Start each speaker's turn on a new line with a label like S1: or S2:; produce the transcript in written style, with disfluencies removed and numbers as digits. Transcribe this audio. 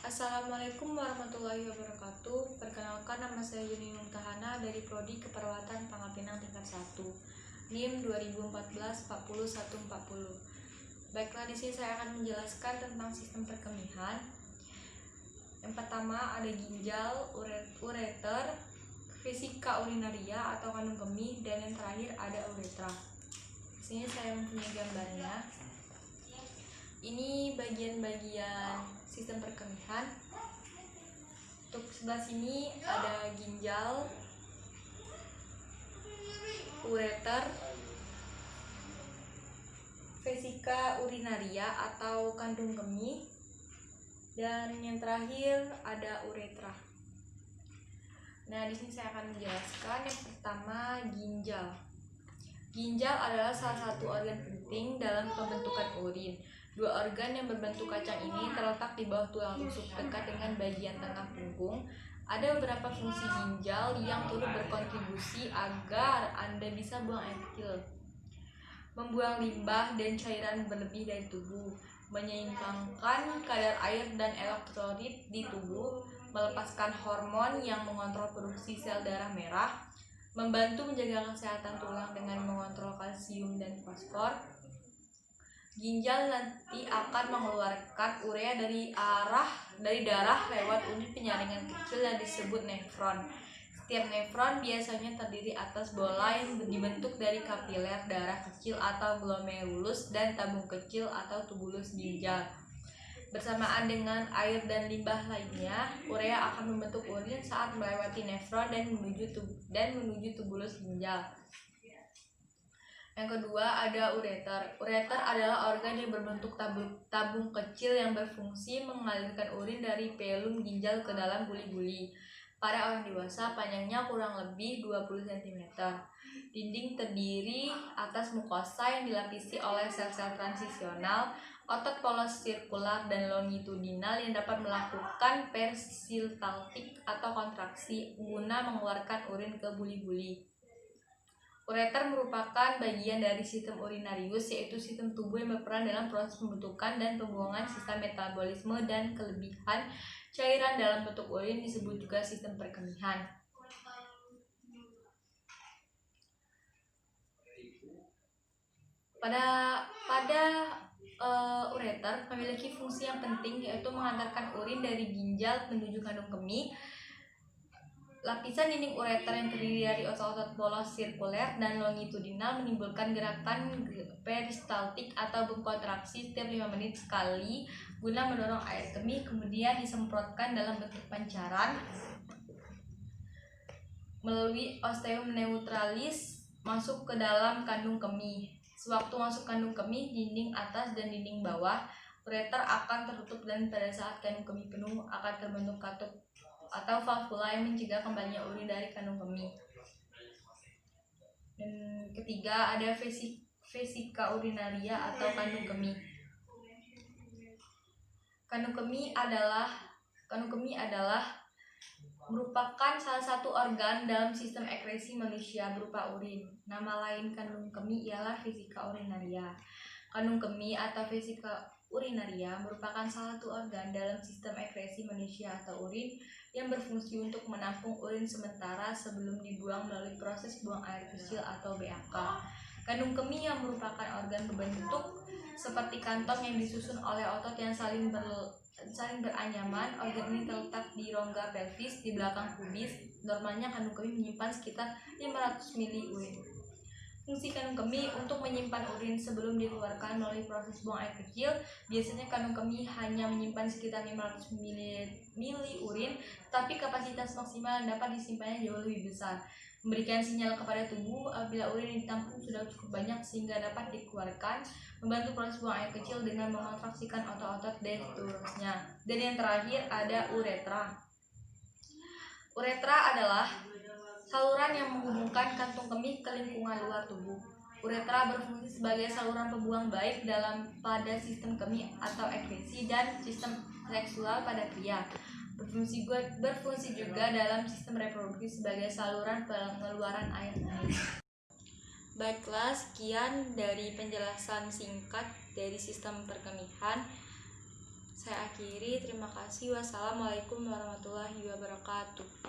S1: Assalamualaikum warahmatullahi wabarakatuh. Perkenalkan, nama saya Yuni Mumtahana dari Prodi Keperawatan Pangkal Pinang tingkat 1, NIM 2014-40140. Baiklah, di sini saya akan menjelaskan tentang sistem perkemihan. Yang pertama ada ginjal, ureter, vesika urinaria atau kandung kemih, dan yang terakhir ada uretra. Di sini saya mempunyai gambarnya. Ini bagian-bagian sistem perkemihan. Untuk sebelah sini ada ginjal, ureter, vesika urinaria atau kandung kemih, dan yang terakhir ada uretra. Nah, di sini saya akan menjelaskan. Yang pertama, ginjal. Ginjal adalah salah satu organ penting dalam pembentukan urin. Dua organ yang berbentuk kacang ini terletak di bawah tulang rusuk dekat dengan bagian tengah punggung. Ada beberapa fungsi ginjal yang turut berkontribusi agar Anda bisa buang air kecil, membuang limbah dan cairan berlebih dari tubuh, menyeimbangkan kadar air dan elektrolit di tubuh, melepaskan hormon yang mengontrol produksi sel darah merah, membantu menjaga kesehatan tulang dengan mengontrol kalsium dan fosfor. Ginjal nanti akan mengeluarkan urea dari darah lewat unit penyaringan kecil yang disebut nefron. Setiap nefron biasanya terdiri atas bola yang dibentuk dari kapiler darah kecil atau glomerulus dan tabung kecil atau tubulus ginjal. Bersamaan dengan air dan limbah lainnya, urea akan membentuk urin saat melewati nefron dan menuju tubulus ginjal. Yang kedua ada ureter. Ureter adalah organ yang berbentuk tabung kecil yang berfungsi mengalirkan urin dari pelum ginjal ke dalam buli-buli. Pada orang dewasa panjangnya kurang lebih 20 cm. Dinding terdiri atas mukosa yang dilapisi oleh sel-sel transisional, otot polos sirkular dan longitudinal yang dapat melakukan peristaltik atau kontraksi guna mengeluarkan urin ke buli-buli. Ureter merupakan bagian dari sistem urinarius, yaitu sistem tubuh yang berperan dalam proses pembentukan dan pembuangan sisa metabolisme dan kelebihan cairan dalam bentuk urin disebut juga sistem perkemihan. Ureter memiliki fungsi yang penting, yaitu mengantarkan urin dari ginjal menuju kandung kemih. Lapisan dinding ureter yang terdiri dari otot-otot polos sirkuler dan longitudinal menimbulkan gerakan peristaltik atau berkontraksi setiap 5 menit sekali guna mendorong air kemih, kemudian disemprotkan dalam bentuk pancaran melalui osteum neutralis masuk ke dalam kandung kemih. Sewaktu masuk kandung kemih, dinding atas dan dinding bawah ureter akan tertutup, dan pada saat kandung kemih penuh akan terbentuk katup atau valvula yang mencegah kembalinya urin dari kandung kemih. Dan ketiga ada vesika urinaria atau kandung kemih. Kandung kemih adalah merupakan salah satu organ dalam sistem ekskresi manusia berupa urin. Nama lain kandung kemih ialah vesika urinaria. Kandung kemih atau vesika urinaria merupakan salah satu organ dalam sistem ekskresi manusia atau urin yang berfungsi untuk menampung urin sementara sebelum dibuang melalui proses buang air kecil atau BAK. Kandung kemih yang merupakan organ berbentuk seperti kantong yang disusun oleh otot yang saling beranyaman. Organ ini terletak di rongga pelvis di belakang pubis. Normalnya kandung kemih menyimpan sekitar 500 ml urin. Fungsi kandung kemih untuk menyimpan urin sebelum dikeluarkan melalui proses buang air kecil. Biasanya kandung kemih hanya menyimpan sekitar 500 ml urin, tapi kapasitas maksimal yang dapat disimpannya jauh lebih besar. Memberikan sinyal kepada tubuh apabila urin yang ditampung sudah cukup banyak sehingga dapat dikeluarkan, membantu proses buang air kecil dengan mengontraksikan otot-otot dan seterusnya. Dan yang terakhir ada uretra. Uretra adalah saluran yang menghubungkan kantung kemih ke lingkungan luar tubuh. Uretra berfungsi sebagai saluran pembuang baik pada sistem kemih atau ekskresi dan sistem seksual pada pria. Berfungsi juga dalam sistem reproduksi sebagai saluran pengeluaran air kemih. Baiklah, sekian dari penjelasan singkat dari sistem perkemihan. Saya akhiri, terima kasih. Wassalamualaikum warahmatullahi wabarakatuh.